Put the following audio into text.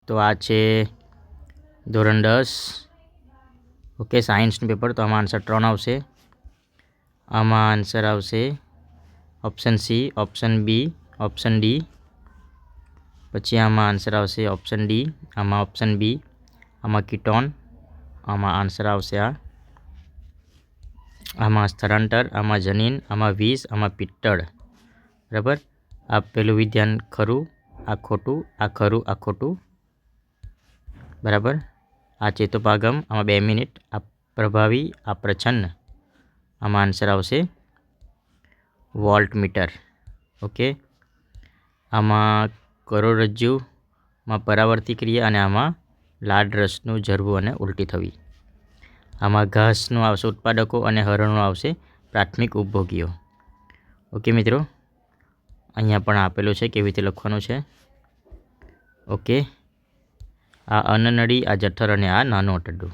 તો આ છે ધોરણ 10 ઓકે સાયન્સનું પેપર. તો આમાં આન્સર 3 આવશે. આમાં આન્સર આવશે option C, option B, option D. પછી આમાં આન્સર આવશે ઓપ્શન ડી, આમાં ઓપ્શન બી, આમાં કીટોન, આમાં આન્સર આવશે આમાં સ્થળાંતર, આમાં જનીન, આમાં વિષ, આમાં પિત્તળ. બરાબર. આ પેલું વિધાન ખરું, આ ખોટું, આ ખરું, આ ખોટું. બરાબર. આ ચેતોપાગમ, આમાં 2 મિનિટ, આ પ્રભાવી, આ પ્રછન્ન. આમાં આન્સર આવશે વોલ્ટ મીટર. ઓકે. આમાં કરોડરજ્જુમાં પરાવર્તી ક્રિયા અને આમાં લાળ રસનું ઝરવું અને ઉલટી થવી. આમાં ઘાસનું આવશે ઉત્પાદકો અને હરણનું આવશે પ્રાથમિક ઉપભોગીઓ. ઓકે મિત્રો, અહીંયા પણ આપેલું છે કેવી રીતે લખવાનું છે. ઓકે. આ અન્નનળી, આ જઠર અને આ નાનું આંતરડું.